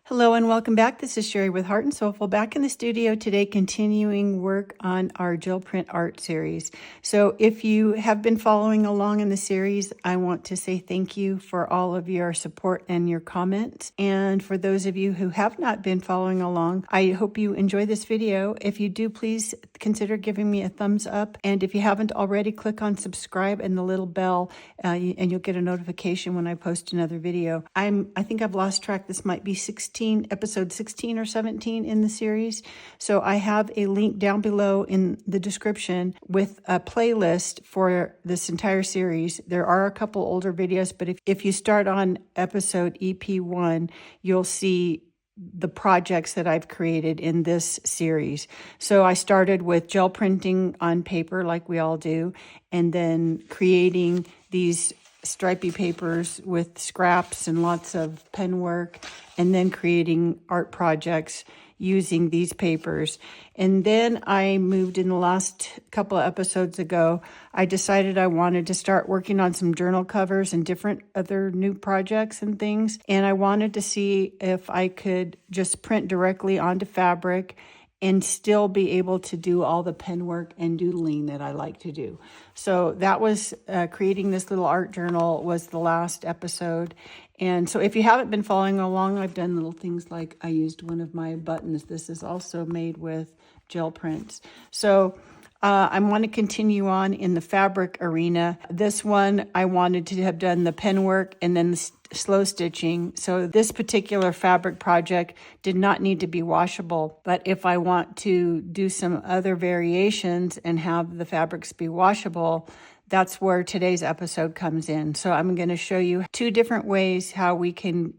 Hello and welcome back. This is Sherry with Heart and Soulful, back in the studio today, continuing work on our gel print art series. So if you have been following along in the series, I want to say thank you for all of your support and your comments. And for those of you who have not been following along, I hope you enjoy this video. If you do, please consider giving me a thumbs up. And if you haven't already, click on subscribe and the little bell, and you'll get a notification when I post another video. I think I've lost track. This might be episode 16 or 17 in the series. So I have a link down below in the description with a playlist for this entire series. There are a couple older videos, but if you start on episode EP1, you'll see the projects that I've created in this series. So I started with gel printing on paper like we all do, and then creating these stripy papers with scraps and lots of pen work, and then creating art projects using these papers. And then I moved in the last couple of episodes ago, I decided I wanted to start working on some journal covers and different other new projects and things. And I wanted to see if I could just print directly onto fabric and still be able to do all the pen work and doodling that I like to do. So that was creating this little art journal was the last episode. And so if you haven't been following along, I've done little things like I used one of my buttons. This is also made with gel prints. So I want to continue on in the fabric arena. This one, I wanted to have done the pen work and then the slow stitching. So this particular fabric project did not need to be washable. But if I want to do some other variations and have the fabrics be washable, that's where today's episode comes in. So I'm going to show you two different ways how we can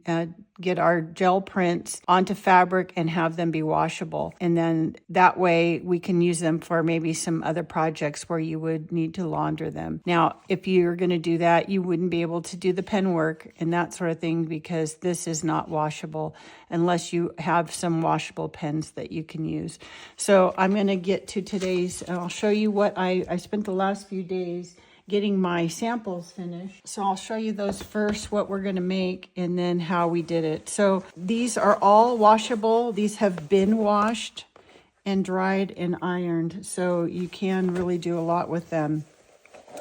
get our gel prints onto fabric and have them be washable. And then that way we can use them for maybe some other projects where you would need to launder them. Now, if you're going to do that, you wouldn't be able to do the pen work and that sort of thing because this is not washable unless you have some washable pens that you can use. So I'm going to get to today's, I'll show you what I spent the last few days getting my samples finished. So I'll show you those first, what we're going to make, and then how we did it. So these are all washable. These have been washed and dried and ironed. So you can really do a lot with them.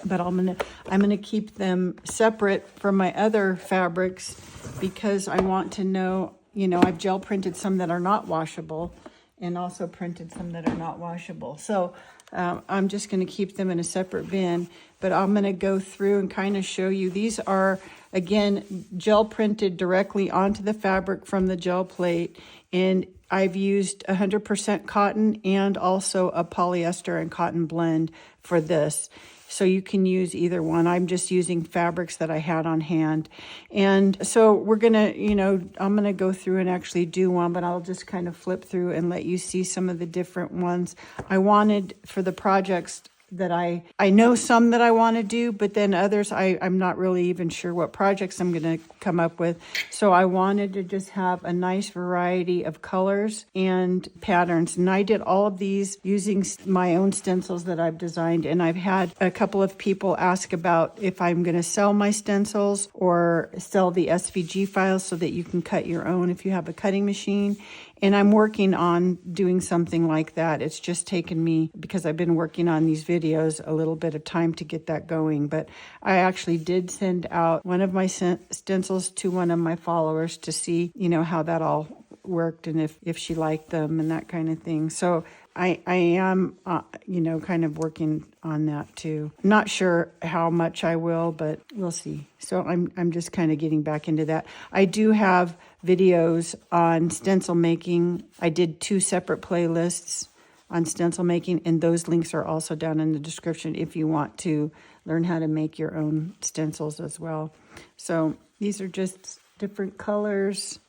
But I'm gonna keep them separate from my other fabrics because I want to know, I've gel printed some that are not washable and also printed some that are not washable. So I'm just going to keep them in a separate bin, but I'm going to go through and kind of show you. These are, again, gel printed directly onto the fabric from the gel plate, and I've used 100% cotton and also a polyester and cotton blend for this. So you can use either one. I'm just using fabrics that I had on hand. And so we're going to, I'm going to go through and actually do one, but I'll just kind of flip through and let you see some of the different ones. I wanted for the projects that I know some that I want to do, but then others I'm not really even sure what projects I'm going to come up with. So I wanted to just have a nice variety of colors and patterns. And I did all of these using my own stencils that I've designed. And I've had a couple of people ask about if I'm going to sell my stencils or sell the SVG files so that you can cut your own if you have a cutting machine. And I'm working on doing something like that. It's just taken me, because I've been working on these videos, a little bit of time to get that going. But I actually did send out one of my stencils to one of my followers to see, how that all worked and if she liked them and that kind of thing. So I am, kind of working on that too. Not sure how much I will, but we'll see. So I'm just kind of getting back into that. I do have videos on stencil making. I did 2 separate playlists on stencil making, and those links are also down in the description if you want to learn how to make your own stencils as well. So these are just different colors.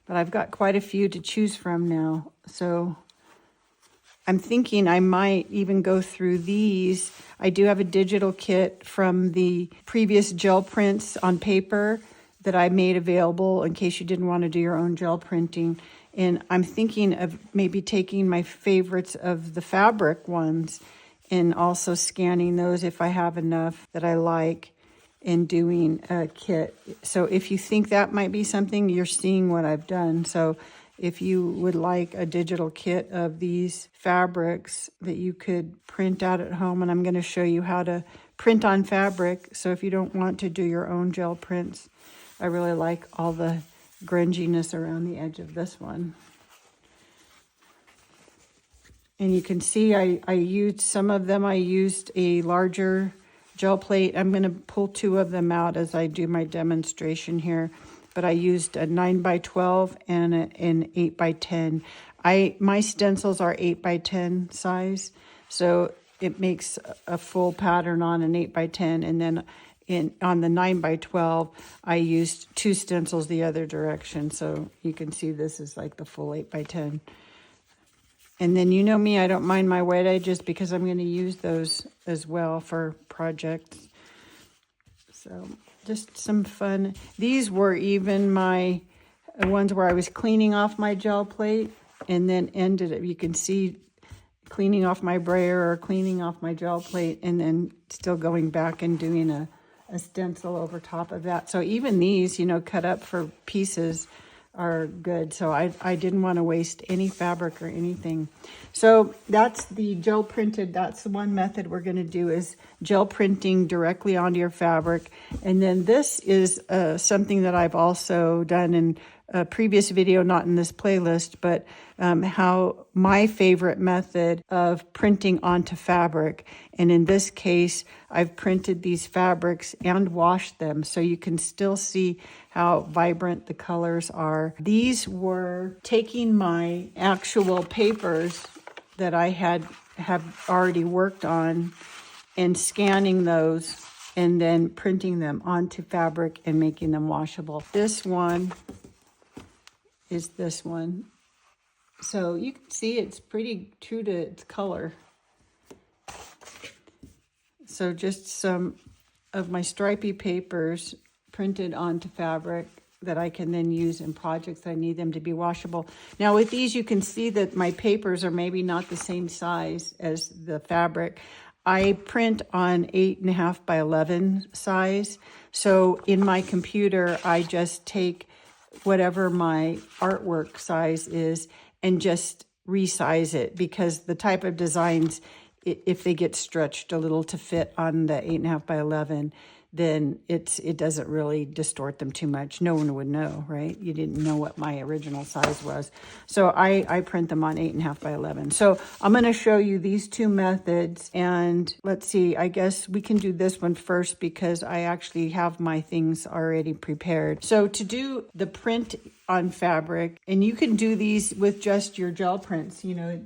But I've got quite a few to choose from now. So I'm thinking I might even go through these. I do have a digital kit from the previous gel prints on paper that I made available in case you didn't want to do your own gel printing. And I'm thinking of maybe taking my favorites of the fabric ones and also scanning those if I have enough that I like, in doing a kit. So if you think that might be something, you're seeing what I've done. So if you would like a digital kit of these fabrics that you could print out at home, and I'm going to show you how to print on fabric. So if you don't want to do your own gel prints, I really like all the grunginess around the edge of this one. And you can see I used some of them. I used a larger gel plate. I'm going to pull 2 of them out as I do my demonstration here. But I used a 9x12 and an 8x10. My stencils are 8x10 size, so it makes a full pattern on an 8x10. And then on the 9x12, I used 2 stencils the other direction. So you can see this is like the full 8x10. And then you know me, I don't mind my wet edges because I'm going to use those as well for projects. So just some fun. These were even my ones where I was cleaning off my gel plate and then ended it. You can see cleaning off my brayer or cleaning off my gel plate and then still going back and doing a stencil over top of that. So even these, you know, cut up for pieces are good. So I didn't want to waste any fabric or anything. So that's the gel printed. That's the one method we're going to do is gel printing directly onto your fabric. And then this is something that I've also done in a previous video, not in this playlist, but how my favorite method of printing onto fabric. And in this case, I've printed these fabrics and washed them so you can still see how vibrant the colors are. These were taking my actual papers that I have already worked on and scanning those and then printing them onto fabric and making them washable. This one is this one. So you can see it's pretty true to its color. So just some of my stripy papers printed onto fabric that I can then use in projects I need them to be washable. Now with these, you can see that my papers are maybe not the same size as the fabric. I print on 8.5 by 11 size. So in my computer, I just take whatever my artwork size is and just resize it, because the type of designs, if they get stretched a little to fit on the 8.5 by 11, then it doesn't really distort them too much. No one would know, right? You didn't know what my original size was. So I print them on 8.5 by 11. So I'm going to show you these 2 methods. And let's see, I guess we can do this one first because I actually have my things already prepared. So to do the print on fabric, and you can do these with just your gel prints, you know,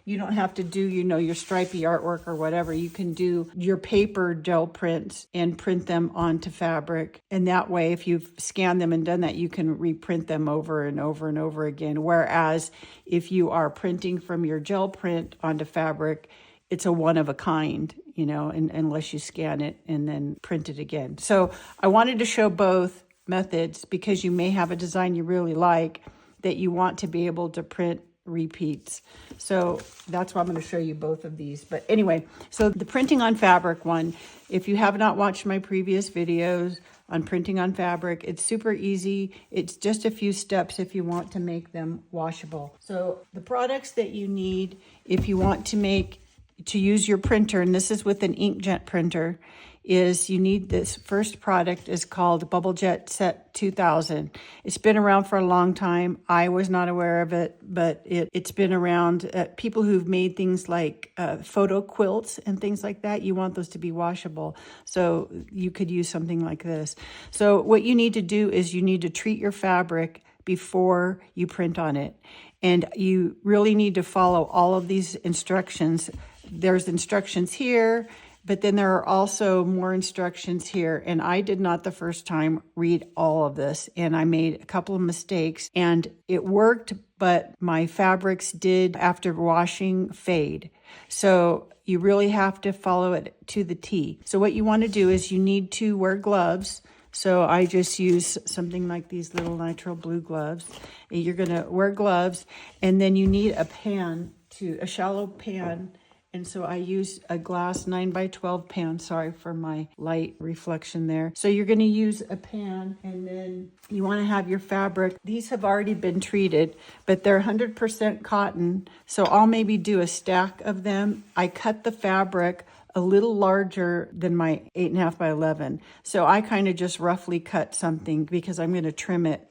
you don't have to do, you know, your stripy artwork or whatever. You can do your paper gel prints and print them onto fabric. And that way, if you've scanned them and done that, you can reprint them over and over and over again. Whereas if you are printing from your gel print onto fabric, it's a one of a kind, you know, unless you scan it and then print it again. So I wanted to show both methods because you may have a design you really like that you want to be able to print repeats. So that's why I'm going to show you both of these. But anyway, so the printing on fabric one, if you have not watched my previous videos on printing on fabric, it's super easy. It's just a few steps if you want to make them washable. So the products that you need if you want to use your printer, and this is with an inkjet printer, is you need this first product is called Bubble Jet Set 2000. It's been around for a long time. I was not aware of it, but it's been around. People who've made things like photo quilts and things like that, you want those to be washable. So you could use something like this. So what you need to do is you need to treat your fabric before you print on it. And you really need to follow all of these instructions. There's instructions here, but then there are also more instructions here. And I did not the first time read all of this. And I made a couple of mistakes and it worked, but my fabrics did, after washing, fade. So you really have to follow it to the T. So what you want to do is you need to wear gloves. So I just use something like these little nitrile blue gloves. You're going to wear gloves, and then you need a pan, a shallow pan, And so I use a glass 9x12 pan. Sorry for my light reflection there. So you're going to use a pan, and then you want to have your fabric. These have already been treated, but they're 100% cotton. So I'll maybe do a stack of them. I cut the fabric a little larger than my 8.5 by 11. So I kind of just roughly cut something because I'm going to trim it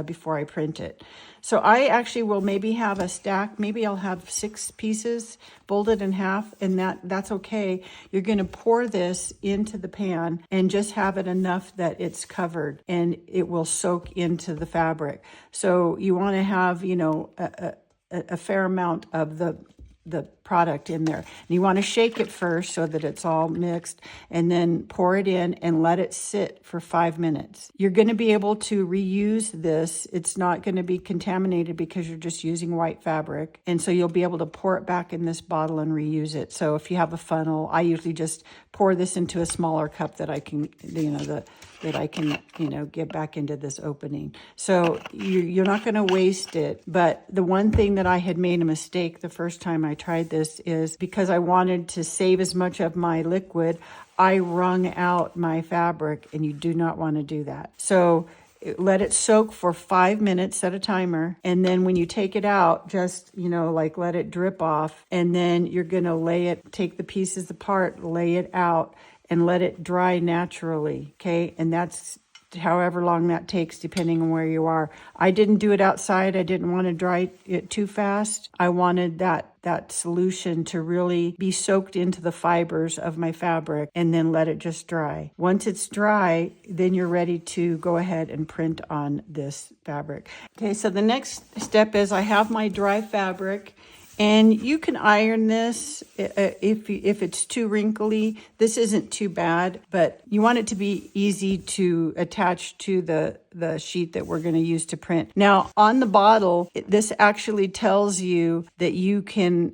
before I print it. So I actually will maybe have a stack. Maybe I'll have 6 pieces folded in half, and that's okay. You're going to pour this into the pan and just have it enough that it's covered and it will soak into the fabric. So you want to have, a fair amount of the product in there. And you want to shake it first so that it's all mixed, and then pour it in and let it sit for 5 minutes. You're going to be able to reuse this. It's not going to be contaminated because you're just using white fabric. And so you'll be able to pour it back in this bottle and reuse it. So if you have a funnel, I usually just pour this into a smaller cup that I can, get back into this opening. So you're not going to waste it. But the one thing that I had made a mistake the first time I tried this is because I wanted to save as much of my liquid, I wrung out my fabric, and you do not want to do that. So let it soak for 5 minutes, set a timer, and then when you take it out, just, let it drip off, and then you're going to take the pieces apart, lay it out, and let it dry naturally, okay? And that's however long that takes, depending on where you are. I didn't do it outside. I didn't want to dry it too fast. I wanted that solution to really be soaked into the fibers of my fabric, and then let it just dry. Once it's dry, then you're ready to go ahead and print on this fabric. Okay, so the next step is I have my dry fabric. And you can iron this if it's too wrinkly. This isn't too bad, but you want it to be easy to attach to the sheet that we're going to use to print. Now, on the bottle, this actually tells you that you can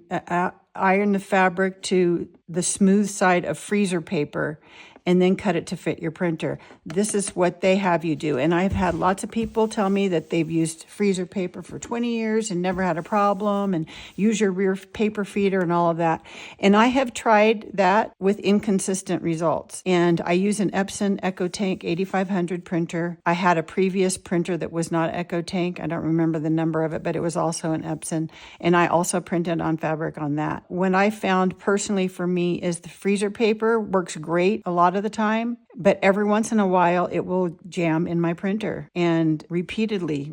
iron the fabric to the smooth side of freezer paper and then cut it to fit your printer. This is what they have you do. And I've had lots of people tell me that they've used freezer paper for 20 years and never had a problem, and use your rear paper feeder and all of that. And I have tried that with inconsistent results. And I use an Epson EcoTank 8500 printer. I had a previous printer that was not EcoTank. I don't remember the number of it, but it was also an Epson. And I also printed on fabric on that. What I found personally for me is the freezer paper works great a lot of the time, but every once in a while it will jam in my printer, and repeatedly,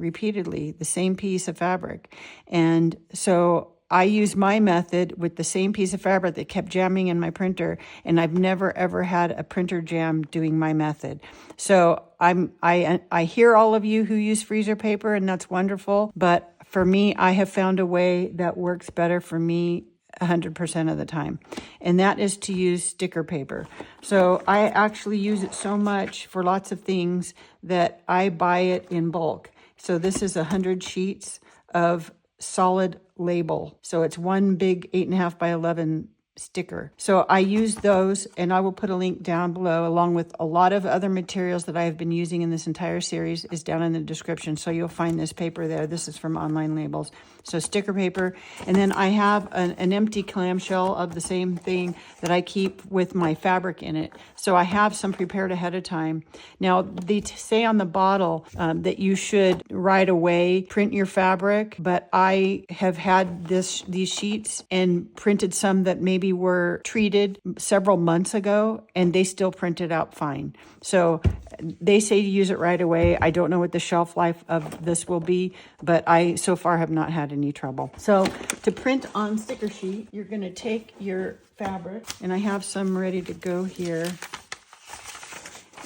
the same piece of fabric. And so I use my method with the same piece of fabric that kept jamming in my printer, and I've never ever had a printer jam doing my method. So I hear all of you who use freezer paper, and that's wonderful, but for me, I have found a way that works better for me 100% of the time, and that is to use sticker paper. So I actually use it so much for lots of things that I buy it in bulk. So this is 100 sheets of solid label. So it's one big 8.5 by 11 sticker. So I use those, and I will put a link down below, along with a lot of other materials that I have been using in this entire series is down in the description. So you'll find this paper there. This is from Online Labels. So sticker paper. And then I have an empty clamshell of the same thing that I keep with my fabric in it. So I have some prepared ahead of time. Now, they say on the bottle that you should right away print your fabric, but I have had these sheets and printed some that maybe were treated several months ago, and they still printed out fine. So they say to use it right away. I don't know what the shelf life of this will be, but I so far have not had any trouble. So to print on sticker sheet, you're going to take your fabric, and I have some ready to go here.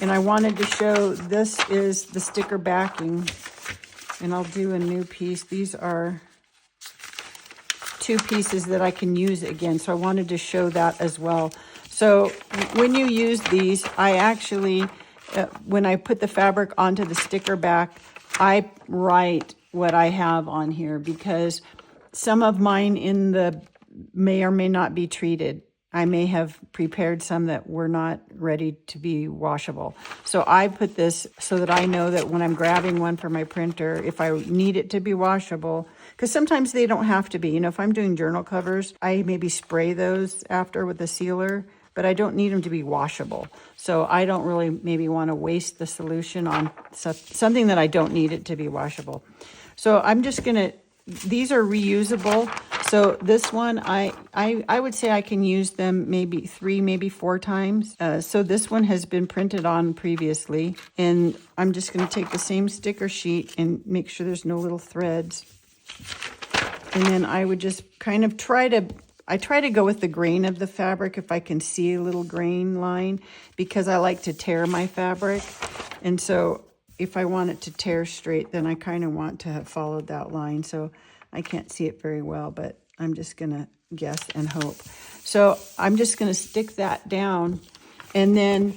And I wanted to show, this is the sticker backing, and I'll do a new piece. These are 2 pieces that I can use again, so I wanted to show that as well. So when you use these, I actually, when I put the fabric onto the sticker back, I write what I have on here, because some of mine in the may or may not be treated. I may have prepared some that were not ready to be washable. So I put this so that I know that when I'm grabbing one for my printer, if I need it to be washable, because sometimes they don't have to be. You know, if I'm doing journal covers, I maybe spray those after with a sealer, but I don't need them to be washable. So I don't really maybe want to waste the solution on something that I don't need it to be washable. So I'm just going to, these are reusable. So this one, I would say I can use them maybe 3, maybe 4 times. So this one has been printed on previously. And I'm just going to take the same sticker sheet and make sure there's no little threads. And then I would just kind of try to go with the grain of the fabric if I can see a little grain line, because I like to tear my fabric. And so if I want it to tear straight, then I kind of want to have followed that line. So I can't see it very well, but I'm just going to guess and hope. So I'm just going to stick that down and then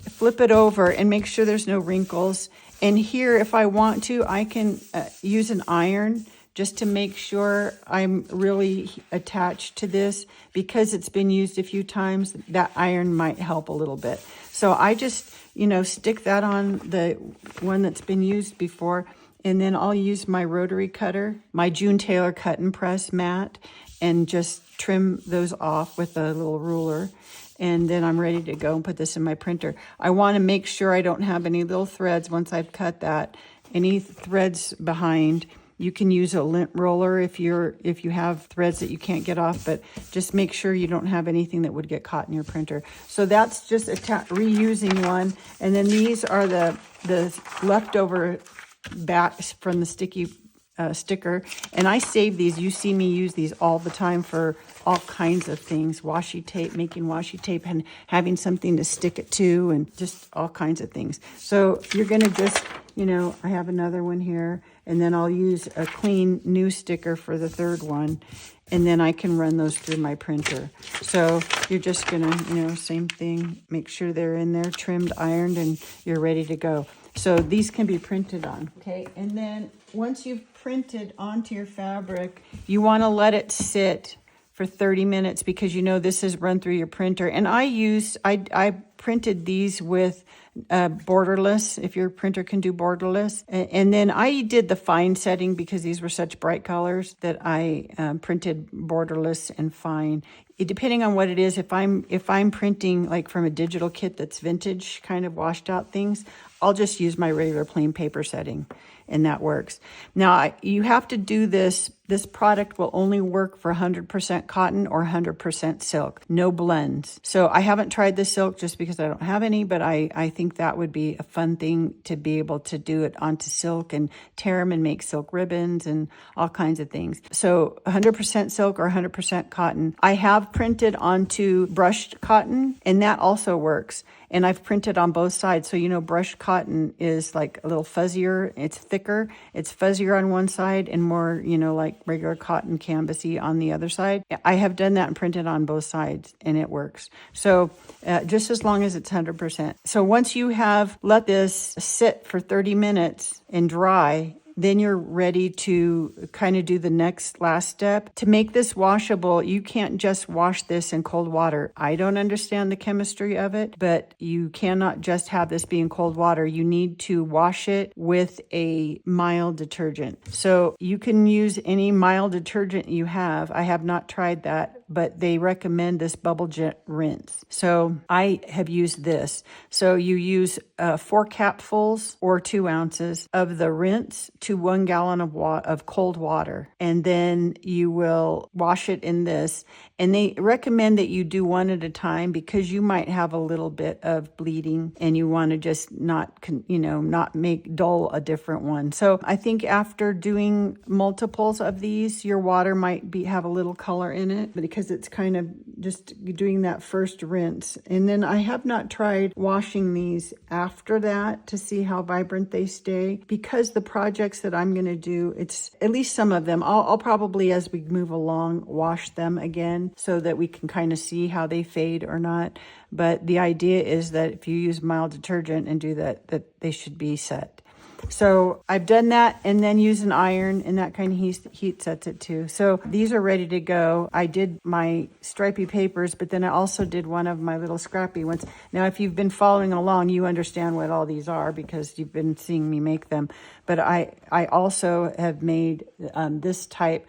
flip it over and make sure there's no wrinkles. And here, if I want to, I can use an iron just to make sure I'm really attached to this, because it's been used a few times. That iron might help a little bit. So I just, stick that on the one that's been used before, and then I'll use my rotary cutter, my June Taylor cut and press mat, and just trim those off with a little ruler. And then I'm ready to go and put this in my printer. I want to make sure I don't have any little threads once I've cut that. Any threads behind, you can use a lint roller if you have threads that you can't get off, but just make sure you don't have anything that would get caught in your printer. So that's just reusing one. And then these are the leftover backs from the sticky sticker. And I save these. You see me use these all the time for all kinds of things. Washi tape, making washi tape and having something to stick it to, and just all kinds of things. So you're going to just, I have another one here, and then I'll use a clean new sticker for the third one, and then I can run those through my printer. So you're just going to, same thing, make sure they're in there, trimmed, ironed, and you're ready to go. So these can be printed on. Okay, and then once you've printed onto your fabric, you want to let it sit for 30 minutes, because this is run through your printer. And I printed these with borderless, if your printer can do borderless. And then I did the fine setting because these were such bright colors that I printed borderless and fine. Depending on what it is, if I'm printing like from a digital kit that's vintage, kind of washed out things, I'll just use my regular plain paper setting, and that works. Now, you have to do this. This product will only work for 100% cotton or 100% silk, no blends. So I haven't tried the silk just because I don't have any, but I think that would be a fun thing to be able to do it onto silk and tear them and make silk ribbons and all kinds of things. So 100% silk or 100% cotton. I have printed onto brushed cotton, and that also works. And I've printed on both sides. So, brushed cotton is like a little fuzzier. It's thicker. It's fuzzier on one side and more, like regular cotton canvasy on the other side. I have done that and printed on both sides, and it works. So just as long as it's 100%. So once you have let this sit for 30 minutes and dry, then you're ready to kind of do the last step. To make this washable, you can't just wash this in cold water. I don't understand the chemistry of it, but you cannot just have this be in cold water. You need to wash it with a mild detergent. So you can use any mild detergent you have. I have not tried that, but they recommend this Bubble Jet rinse. So I have used this. So you use 4 capfuls or 2 ounces of the rinse to 1 gallon of cold water. And then you will wash it in this. And they recommend that you do one at a time, because you might have a little bit of bleeding and you want to just not make dull a different one. So I think after doing multiples of these, your water might have a little color in it, because it's kind of just doing that first rinse. And then I have not tried washing these after that to see how vibrant they stay, because the projects that I'm going to do, it's at least some of them, I'll probably, as we move along, wash them again so that we can kind of see how they fade or not. But the idea is that if you use mild detergent and do that they should be set. So I've done that, and then use an iron, and that kind of heat sets it too. So these are ready to go. I did my stripy papers, but then I also did one of my little scrappy ones. Now, if you've been following along, you understand what all these are because you've been seeing me make them. But I also have made this type.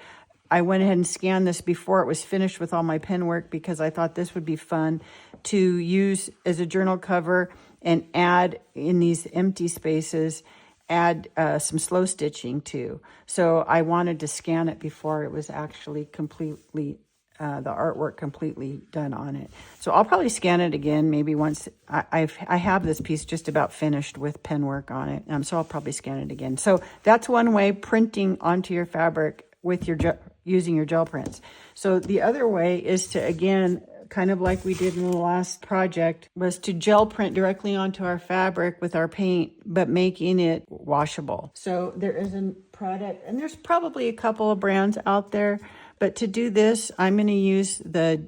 I went ahead and scanned this before it was finished with all my pen work because I thought this would be fun to use as a journal cover and add in these empty spaces, add some slow stitching too. So I wanted to scan it before it was actually completely, the artwork completely done on it. So I'll probably scan it again, maybe once. I have this piece just about finished with pen work on it, so I'll probably scan it again. So that's one way, printing onto your fabric with your using your gel prints. So the other way is to, again, kind of like we did in the last project, was to gel print directly onto our fabric with our paint, but making it washable. So there is a product, and there's probably a couple of brands out there, but to do this, I'm going to use the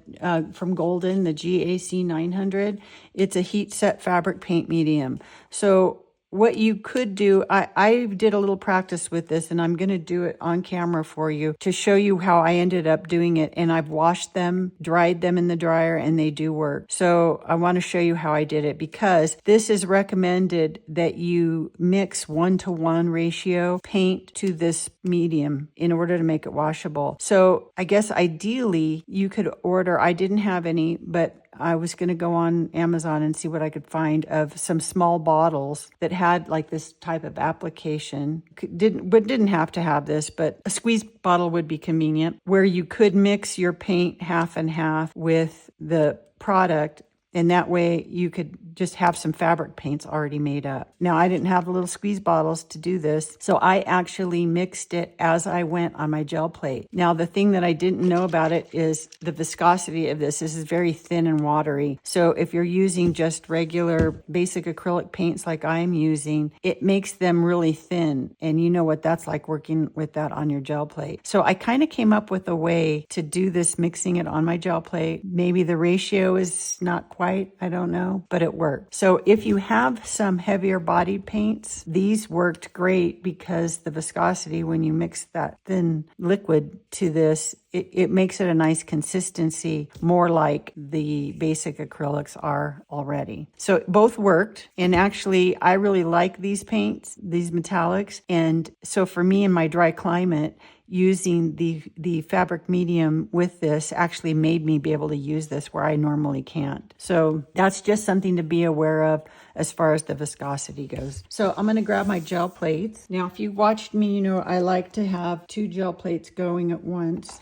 from Golden, the GAC 900. It's a heat set fabric paint medium. So what you could do, I did a little practice with this, and I'm going to do it on camera for you to show you how I ended up doing it. And I've washed them, dried them in the dryer, and they do work. So I want to show you how I did it, because this is recommended that you mix 1-to-1 ratio paint to this medium in order to make it washable. So I guess ideally you could order, I didn't have any, but I was going to go on Amazon and see what I could find of some small bottles that had like this type of application. Didn't have to have this, but a squeeze bottle would be convenient, where you could mix your paint half and half with the product. And that way you could just have some fabric paints already made up. Now, I didn't have the little squeeze bottles to do this, so I actually mixed it as I went on my gel plate. Now, the thing that I didn't know about it is the viscosity of this. This is very thin and watery. So if you're using just regular basic acrylic paints like I'm using, it makes them really thin. And you know what that's like working with that on your gel plate. So I kind of came up with a way to do this, mixing it on my gel plate. Maybe the ratio is not quite, I don't know, but it worked. So if you have some heavier bodied paints, these worked great because the viscosity, when you mix that thin liquid to this, it makes it a nice consistency, more like the basic acrylics are already. So both worked. And actually, I really like these paints, these metallics. And so for me in my dry climate, using the fabric medium with this actually made me be able to use this where I normally can't. So that's just something to be aware of as far as the viscosity goes. So I'm going to grab my gel plates. Now, if you watched me, you know I like to have 2 gel plates going at once,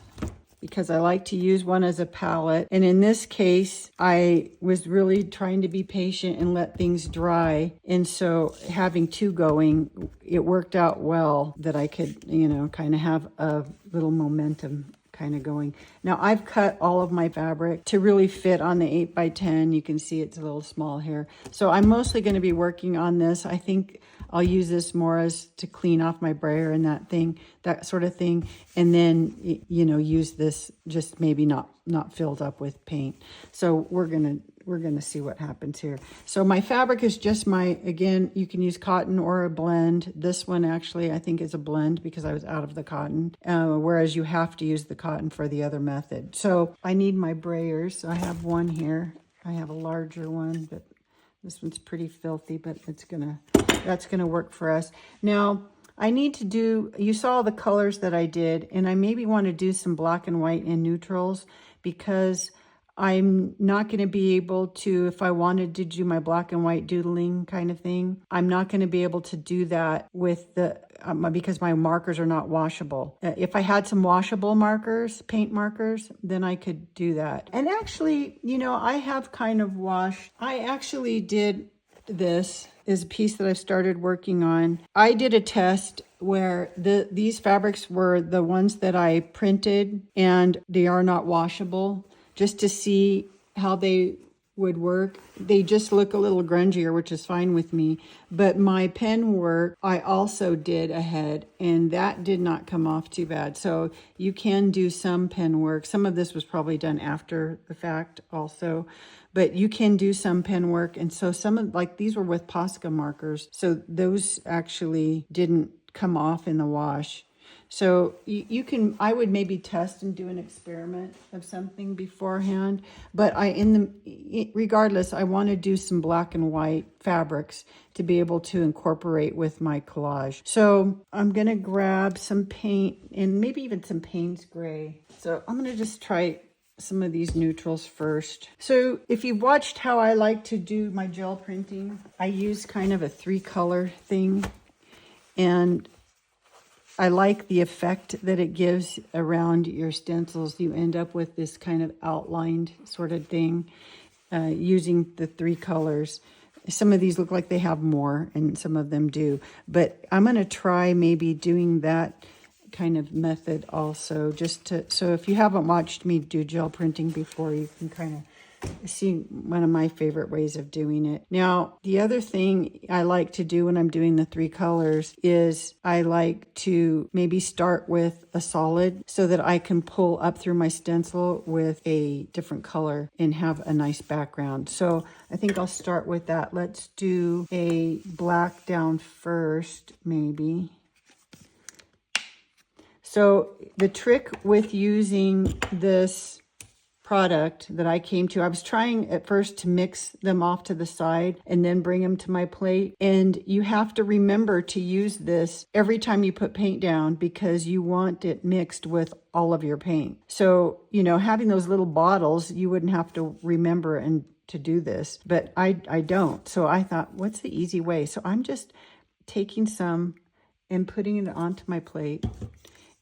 because I like to use one as a palette. And in this case, I was really trying to be patient and let things dry. And so having 2 going, it worked out well that I could, you know, kind of have a little momentum kind of going. Now I've cut all of my fabric to really fit on the 8x10. You can see it's a little small here. So I'm mostly going to be working on this. I think I'll use this more as to clean off my brayer and that sort of thing. And then, you know, use this just maybe not filled up with paint. So we're going to see what happens here. So my fabric is just again, you can use cotton or a blend. This one actually, I think is a blend because I was out of the cotton, whereas you have to use the cotton for the other method. So I need my brayers. So I have one here. I have a larger one, but this one's pretty filthy, but that's gonna work for us. Now, I need to do, you saw the colors that I did, and I maybe want to do some black and white and neutrals, because I'm not going to be able to, if I wanted to do my black and white doodling kind of thing, I'm not going to be able to do that with because my markers are not washable. If I had some washable markers, paint markers, then I could do that. And actually, you know, I have kind of washed, I actually did this is a piece that I started working on. I did a test where these fabrics were the ones that I printed, and they are not washable, just to see how they would work. They just look a little grungier, which is fine with me. But my pen work, I also did ahead, and that did not come off too bad. So you can do some pen work. Some of this was probably done after the fact also. but you can do some pen work. And so some of, like these were with Posca markers, so those actually didn't come off in the wash. So you can, I would maybe test and do an experiment of something beforehand, but regardless, I want to do some black and white fabrics to be able to incorporate with my collage. So I'm going to grab some paint and maybe even some Payne's Gray. So I'm going to just try some of these neutrals first. So if you've watched how I like to do my gel printing, I use kind of a 3-color thing, and I like the effect that it gives around your stencils. You end up with this kind of outlined sort of thing using the 3 colors. Some of these look like they have more, and some of them do. But I'm going to try maybe doing that kind of method also, just to, so if you haven't watched me do gel printing before, you can kind of see one of my favorite ways of doing it. Now, the other thing I like to do when I'm doing the 3 colors is I like to maybe start with a solid so that I can pull up through my stencil with a different color and have a nice background. So I think I'll start with that. Let's do a black down first, maybe. So the trick with using this product that I came to, I was trying at first to mix them off to the side and then bring them to my plate. And you have to remember to use this every time you put paint down, because you want it mixed with all of your paint. So, you know, having those little bottles, you wouldn't have to remember and to do this, but I don't. So I thought, what's the easy way? So I'm just taking some and putting it onto my plate.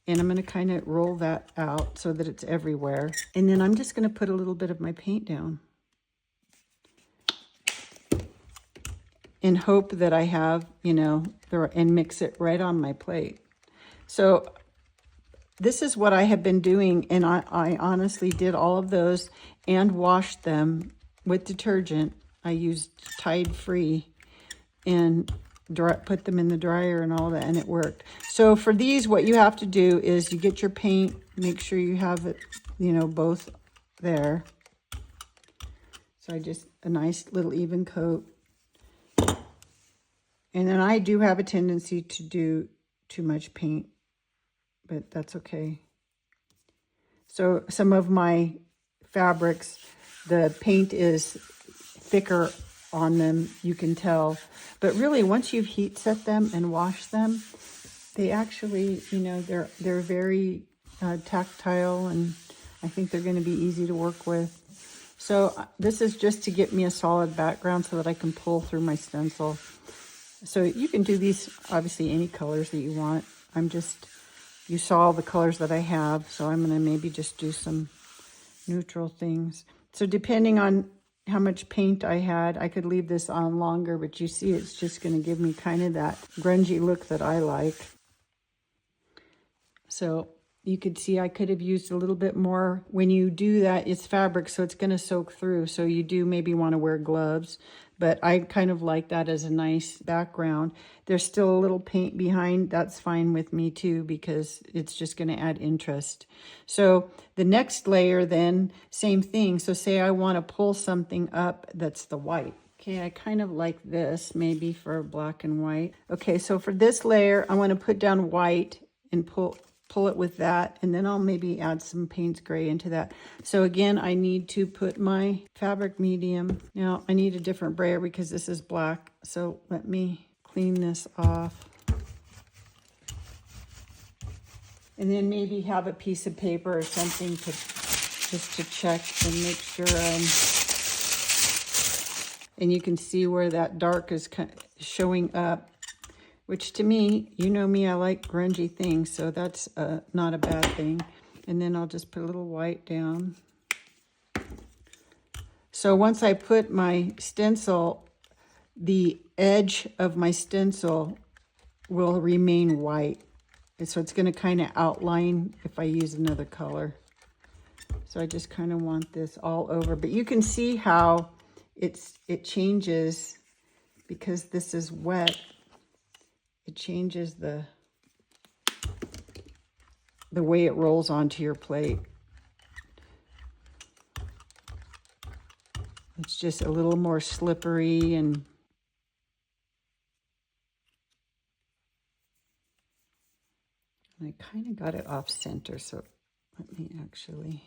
And I'm going to kind of roll that out so that it's everywhere. And then I'm just going to put a little bit of my paint down and hope that I have, you know, and mix it right on my plate. So this is what I have been doing. And I honestly did all of those and washed them with detergent. I used Tide Free and put them in the dryer and all that, and it worked. So for these, what you have to do is you get your paint, make sure you have it, you know, both there. So I just, a nice little even coat. And then I do have a tendency to do too much paint, but that's okay. So some of my fabrics, the paint is thicker on them, you can tell. But really, once you've heat set them and washed them, they actually, you know, they're very tactile, and I think they're going to be easy to work with. So this is just to get me a solid background so that I can pull through my stencil. So you can do these, obviously, any colors that you want. You saw all the colors that I have, so I'm going to maybe just do some neutral things. So depending on how much paint I had, I could leave this on longer, but you see it's just going to give me kind of that grungy look that I like. So you could see I could have used a little bit more. When you do that, it's fabric, so it's going to soak through. So you do maybe want to wear gloves, but I kind of like that as a nice background. There's still a little paint behind. That's fine with me too, because it's just going to add interest. So the next layer then, same thing. So say I want to pull something up that's the white. Okay, I kind of like this maybe for black and white. Okay, so for this layer, I want to put down white and pull it with that, and then I'll maybe add some Payne's Gray into that. So again, I need to put my fabric medium. Now I need a different brayer because this is black, so let me clean this off. And then maybe have a piece of paper or something to just to check and make sure and you can see where that dark is showing up. Which to me, you know me, I like grungy things, so that's not a bad thing. And then I'll just put a little white down. So once I put my stencil, the edge of my stencil will remain white. And so it's going to kind of outline if I use another color. So I just kind of want this all over. But you can see how it changes because this is wet. It changes the way it rolls onto your plate. It's just a little more slippery, and I kind of got it off center, so let me actually...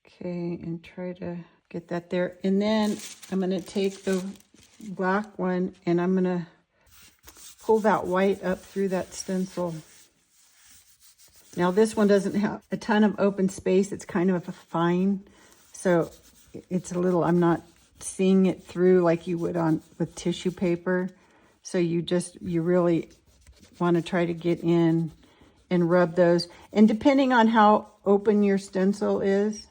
Okay, and try to get that there. And then I'm going to take the black one and I'm going to pull that white up through that stencil. Now this one doesn't have a ton of open space. It's kind of a fine, so it's a little, I'm not seeing it through like you would on with tissue paper. So you really want to try to get in and rub those. And depending on how open your stencil is,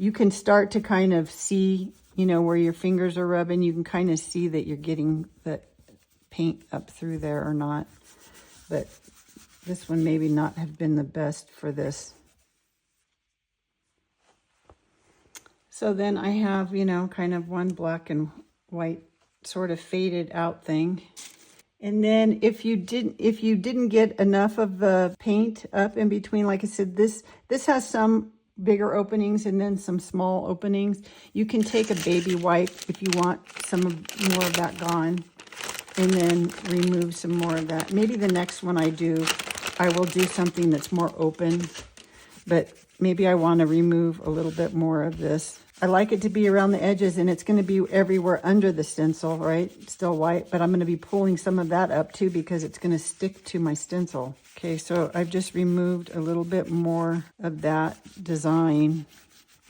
you can start to kind of see, you know, where your fingers are rubbing. You can kind of see that you're getting the paint up through there or not. But this one maybe not have been the best for this. So then I have, you know, kind of one black and white sort of faded out thing. And then if you didn't get enough of the paint up in between, like I said, this has some bigger openings and then some small openings. You can take a baby wipe if you want more of that gone, and then remove some more of that. Maybe the next one I will do something that's more open, but maybe I want to remove a little bit more of this. I like it to be around the edges, and it's going to be everywhere under the stencil, right? It's still white, but I'm going to be pulling some of that up too because it's going to stick to my stencil. Okay, so I've just removed a little bit more of that design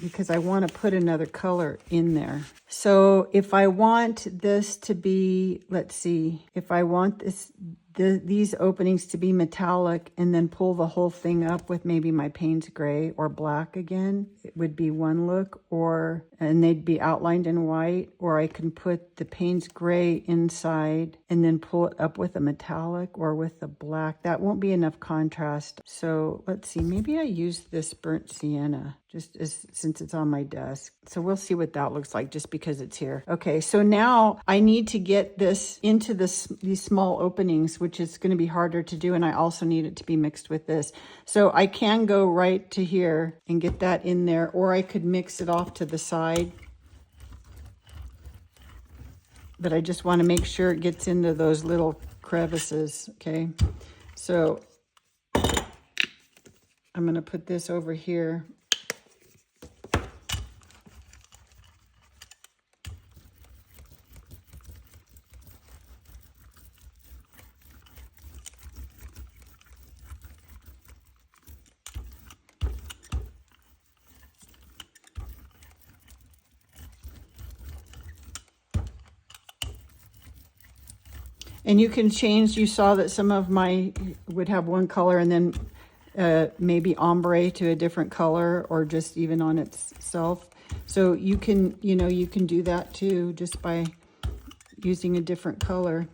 because I want to put another color in there. So if I want this to be, let's see, if I want these openings to be metallic and then pull the whole thing up with maybe my Payne's gray or black again, it would be one look, and they'd be outlined in white, or I can put the Payne's gray inside and then pull it up with a metallic or with the black. That won't be enough contrast. So let's see, maybe I use this burnt sienna since it's on my desk. So we'll see what that looks like just because it's here. Okay, so now I need to get this into these small openings, which is going to be harder to do, and I also need it to be mixed with this. So I can go right to here and get that in there, or I could mix it off to the side. But I just want to make sure it gets into those little crevices, okay? So I'm going to put this over here. And you can change, you saw that some of my would have one color and then maybe ombre to a different color, or just even on itself. So you can do that too, just by using a different color.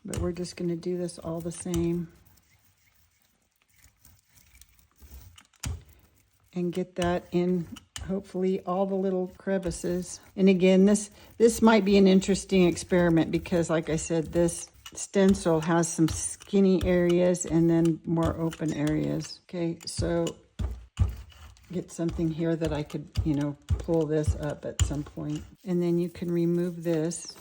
But we're just going to do this all the same. And get that in, hopefully, all the little crevices. And again, this might be an interesting experiment because, like I said, this stencil has some skinny areas and then more open areas. Okay, so get something here that I could, pull this up at some point. And then you can remove this.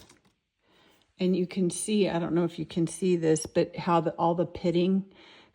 And you can see, I don't know if you can see this, but how all the pitting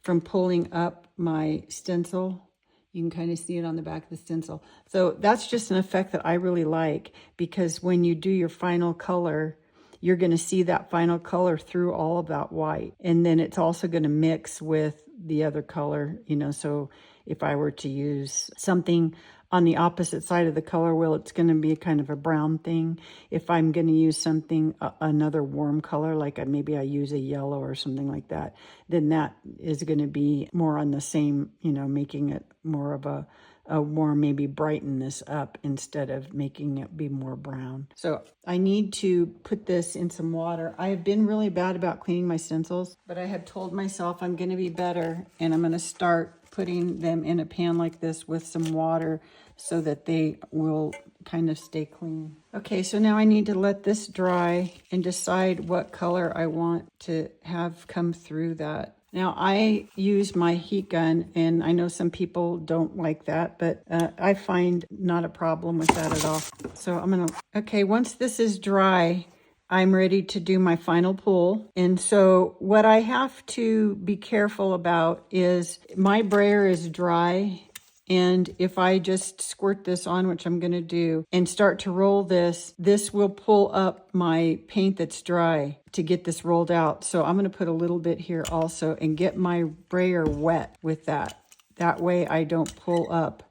from pulling up my stencil, you can kind of see it on the back of the stencil. So that's just an effect that I really like, because when you do your final color, you're going to see that final color through all of that white. And then it's also going to mix with the other color, so if I were to use something on the opposite side of the color wheel, it's going to be kind of a brown thing. If I'm going to use something, another warm color, like maybe I use a yellow or something like that, then that is going to be more on the same, making it more of a more, maybe brighten this up instead of making it be more brown. So I need to put this in some water. I have been really bad about cleaning my stencils, but I had told myself I'm going to be better, and I'm going to start putting them in a pan like this with some water so that they will kind of stay clean. Okay, so now I need to let this dry and decide what color I want to have come through that. Now I use my heat gun, and I know some people don't like that, but I find not a problem with that at all. So I'm gonna, okay, once this is dry, I'm ready to do my final pull. And so what I have to be careful about is my brayer is dry. And if I just squirt this on, which I'm going to do, and start to roll this, this will pull up my paint that's dry to get this rolled out. So I'm going to put a little bit here also and get my brayer wet with that. That way I don't pull up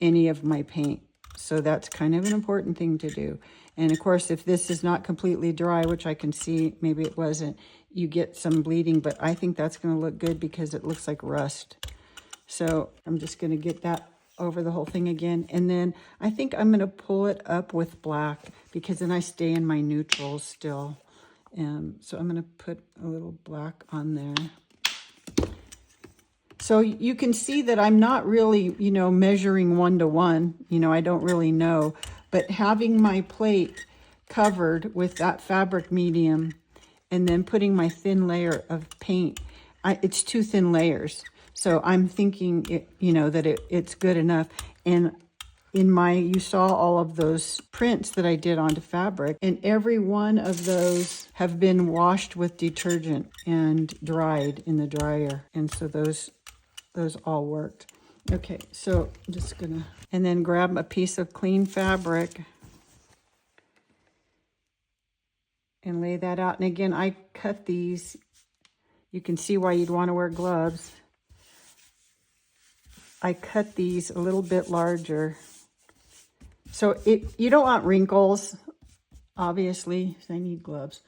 any of my paint. So that's kind of an important thing to do. And of course, if this is not completely dry, which I can see, maybe it wasn't, you get some bleeding, but I think that's going to look good because it looks like rust. So I'm just going to get that over the whole thing again. And then I think I'm going to pull it up with black because then I stay in my neutrals still. So I'm going to put a little black on there. So you can see that I'm not really, measuring 1 to 1. I don't really know. But having my plate covered with that fabric medium and then putting my thin layer of paint, it's 2 thin layers. So I'm thinking, that it's good enough. And you saw all of those prints that I did onto fabric, and every one of those have been washed with detergent and dried in the dryer. And so those all worked. Okay, so I'm just gonna, and then grab a piece of clean fabric and lay that out. And again, I cut these. You can see why you'd want to wear gloves. I cut these a little bit larger. So you don't want wrinkles, obviously. I need gloves.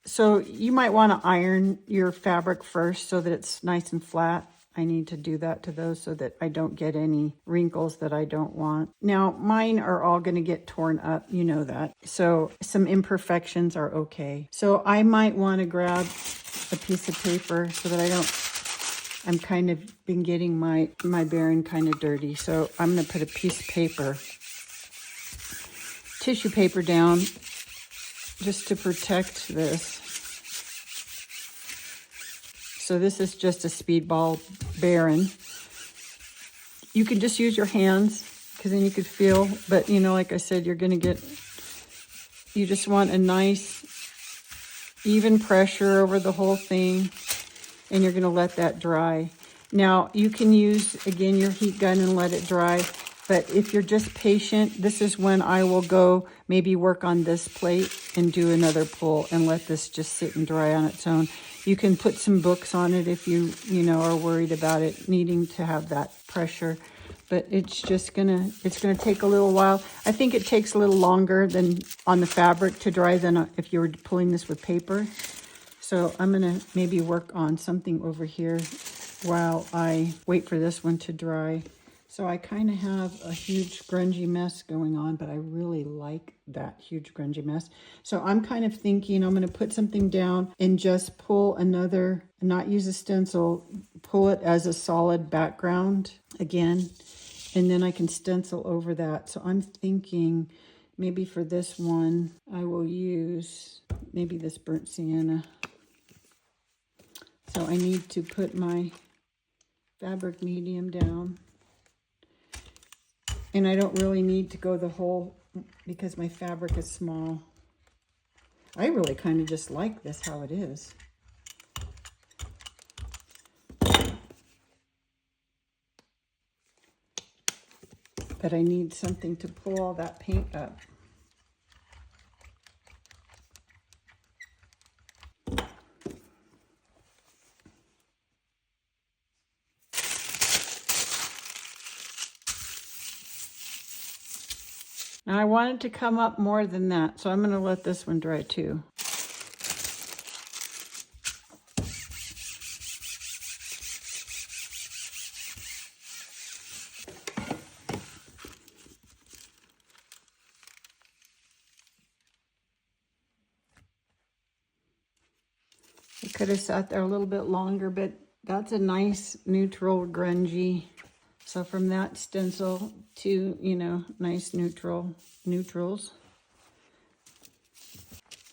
So you might want to iron your fabric first so that it's nice and flat. I need to do that to those so that I don't get any wrinkles that I don't want. Now, mine are all going to get torn up, you know that. So some imperfections are okay. So I might want to grab a piece of paper so that I'm kind of been getting my bearing kind of dirty. So I'm going to put a piece of paper, tissue paper down just to protect this. So this is just a speedball bearing. You can just use your hands because then you could feel, but like I said, you just want a nice even pressure over the whole thing. And you're going to let that dry. Now, you can use, again, your heat gun and let it dry. But if you're just patient, this is when I will go maybe work on this plate and do another pull and let this just sit and dry on its own. You can put some books on it if you are worried about it needing to have that pressure. But it's gonna take a little while. I think it takes a little longer than on the fabric to dry than if you were pulling this with paper. So I'm going to maybe work on something over here while I wait for this one to dry. So I kind of have a huge grungy mess going on, but I really like that huge grungy mess. So I'm kind of thinking I'm going to put something down and just pull another, not use a stencil, pull it as a solid background again, and then I can stencil over that. So I'm thinking maybe for this one, I will use maybe this burnt sienna. So I need to put my fabric medium down. And I don't really need to go the whole, because my fabric is small. I really kind of just like this how it is. But I need something to pull all that paint up. Now I want it to come up more than that, so I'm going to let this one dry too. Could have sat there a little bit longer, but that's a nice neutral grungy. So from that stencil to, you know, nice neutrals.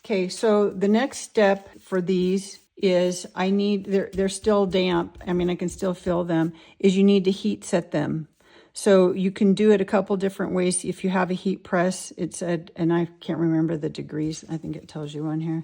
Okay, so the next step for these is they're still damp. I mean, I can still fill them, is you need to heat set them. So you can do it a couple different ways. If you have a heat press, it said, and I can't remember the degrees. I think it tells you on here.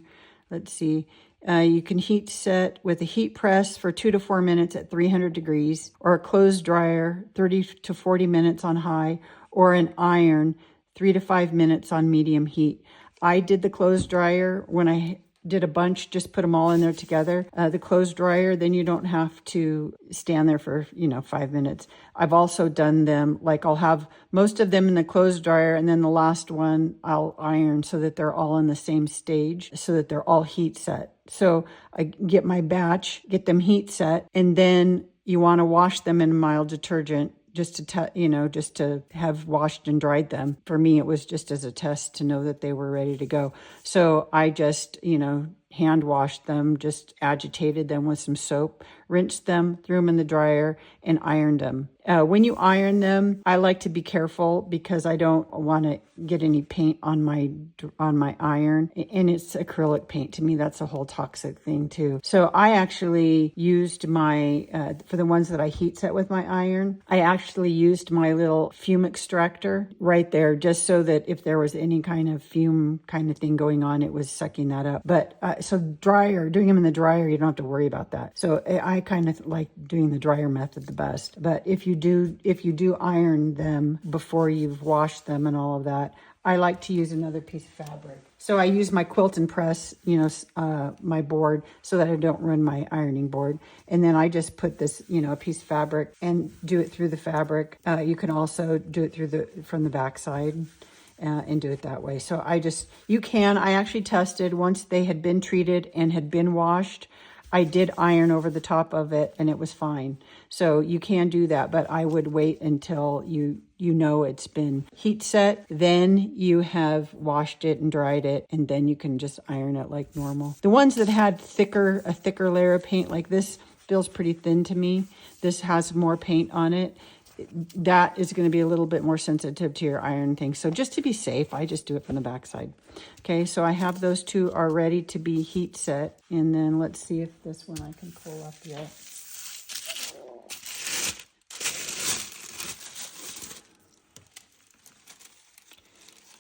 Let's see. You can heat set with a heat press for 2 to 4 minutes at 300 degrees, or a clothes dryer 30 to 40 minutes on high, or an iron 3 to 5 minutes on medium heat. I did the clothes dryer when I did a bunch, just put them all in there together. The clothes dryer, then you don't have to stand there for, 5 minutes. I've also done them, like I'll have most of them in the clothes dryer, and then the last one I'll iron so that they're all in the same stage, so that they're all heat set. So I get my batch, get them heat set, and then you want to wash them in mild detergent just to have washed and dried them. For me, it was just as a test to know that they were ready to go. So I just, hand washed them, just agitated them with some soap, rinsed them, threw them in the dryer, and ironed them. When you iron them, I like to be careful because I don't want to get any paint on my iron, and it's acrylic paint. To me, that's a whole toxic thing too. So I actually used for the ones that I heat set with my iron, I actually used my little fume extractor right there, just so that if there was any kind of fume kind of thing going on, it was sucking that up. But so doing them in the dryer, you don't have to worry about that. So I kind of like doing the dryer method the best. But if you do iron them before you've washed them and all of that, I like to use another piece of fabric. So I use my quilt and press, my board, so that I don't run my ironing board. And then I just put this, a piece of fabric and do it through the fabric. You can also do it from the back side. And do it that way. So I actually tested once they had been treated and had been washed. I did iron over the top of it and it was fine. So you can do that, but I would wait until it's been heat set, then you have washed it and dried it, and then you can just iron it like normal. The ones that had a thicker layer of paint, like this feels pretty thin to me. This has more paint on it. That is going to be a little bit more sensitive to your iron thing. So just to be safe, I just do it from the backside. Okay, so I have those two are ready to be heat set. And then let's see if this one I can pull up yet.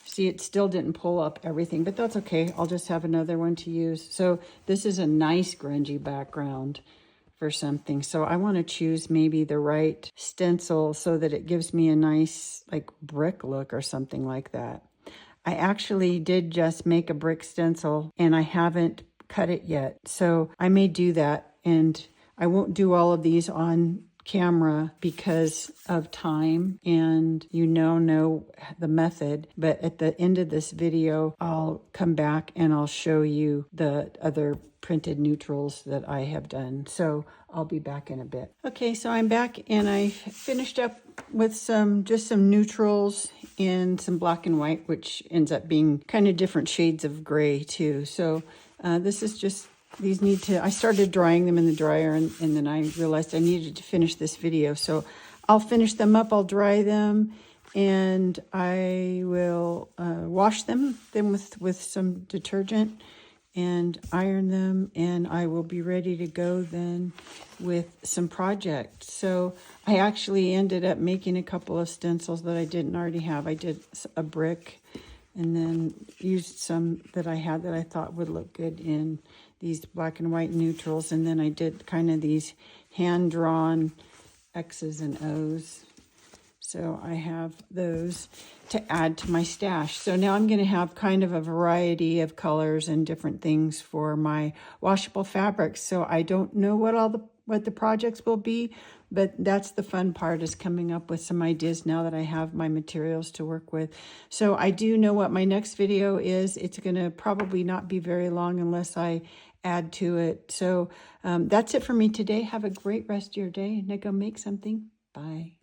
See, it still didn't pull up everything, but that's okay. I'll just have another one to use. So this is a nice grungy background for something. So I want to choose maybe the right stencil so that it gives me a nice like brick look or something like that. I actually did just make a brick stencil and I haven't cut it yet. So I may do that, and I won't do all of these on camera because of time and know the method. But at the end of this video, I'll come back and I'll show you the other printed neutrals that I have done. So I'll be back in a bit. Okay, so I'm back and I finished up with some neutrals and some black and white, which ends up being kind of different shades of gray too. So this is just, I started drying them in the dryer and then I realized I needed to finish this video. So I'll finish them up, I'll dry them, and I will wash them with some detergent and iron them, and I will be ready to go then with some projects. So I actually ended up making a couple of stencils that I didn't already have. I did a brick and then used some that I had that I thought would look good in these black and white neutrals, and then I did kind of these hand-drawn X's and O's. So I have those to add to my stash. So now I'm going to have kind of a variety of colors and different things for my washable fabrics. So I don't know what the projects will be, but that's the fun part, is coming up with some ideas now that I have my materials to work with. So I do know what my next video is. It's going to probably not be very long unless I add to it. So that's it for me today. Have a great rest of your day. Now go make something. Bye.